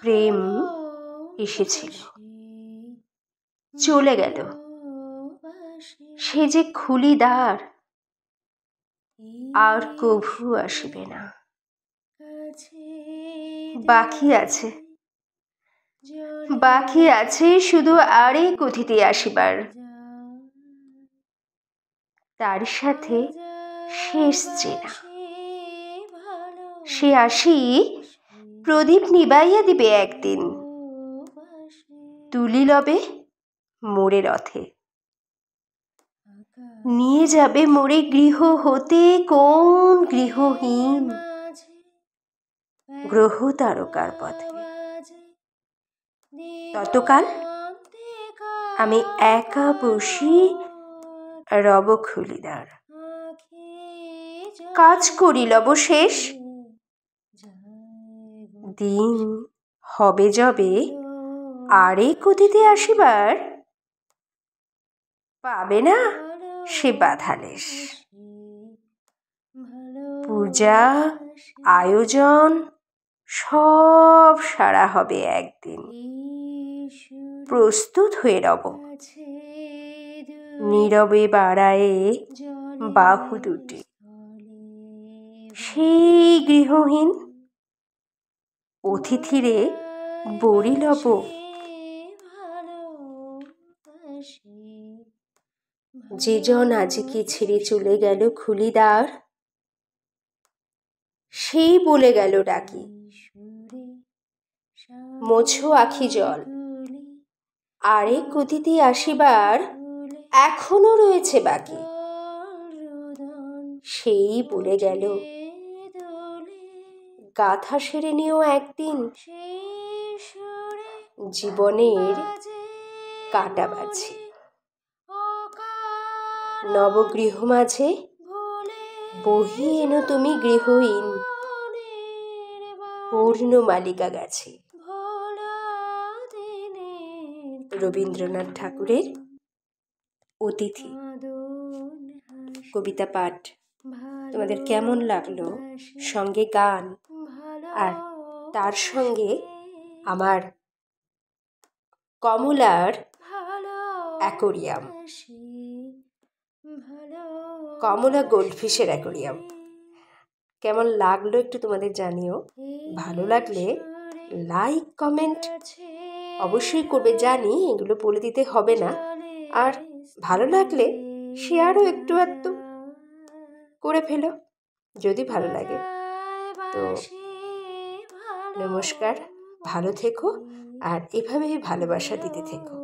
প্রেম এসেছিল, চলে গেল। সে যে খুলিদার, আর কভু আসিবে না। বাকি আছে শুধু আরেক অতিথি আসিবার, তার সাথে শেষ চেনা। সে আসি প্রদীপ নিবাইয়া দিবে একদিন, তুলি লবে মোরে রথে। নিয়ে যাবে মোরে গৃহ হতে কোন গৃহহীন, গ্রহ তারকার পথে। ততকাল আমি একা বসি রব খুলিদার, কাজ করি লব শেষ। দিন হবে যবে আরেক অতিথি আসিবার, পাবে না সে বাধালেশ। পূজা আয়োজন সব সারা হবে একদিন, প্রস্তুত হয়ে রব নীরবে বাড়ায়ে বাহু দুটি। সেই গৃহহীন অতিথিরে বরি লব, যে জন আজিকে ছেড়ে চলে গেল খুলিদার, সেই বলে গেল ডাকি, মোছো আখি জল, আরেক অতিথি আসিবার এখনো রয়েছে বাকি। সেই বলে গেল, গাথা সেরে নিও একদিন, জীবনের কাটা বাছি। নবগৃহ মাঝে বহি এনো তুমি গৃহহীন, পূর্ণ মালিকা গাছে। রবীন্দ্রনাথ ঠাকুরের অতিথি কবিতা পাঠ তোমাদের কেমন লাগলো? সঙ্গে গান, আর তার সঙ্গে আমার কমলার অ্যাকোরিয়াম, কমলা গোল্ডফিশের অ্যাকোরিয়াম। কেমন লাগলো একটু তোমাদের জানিও। ভালো লাগলে লাইক কমেন্ট অবশ্যই করবে, জানি এগুলো বলে দিতে হবে না। আর ভালো লাগলে শেয়ারও একটু আধটু করে ফেলো যদি ভালো লাগে। তো নমস্কার, ভালো থেকো আর এভাবেই ভালোবাসা দিতে থেকো।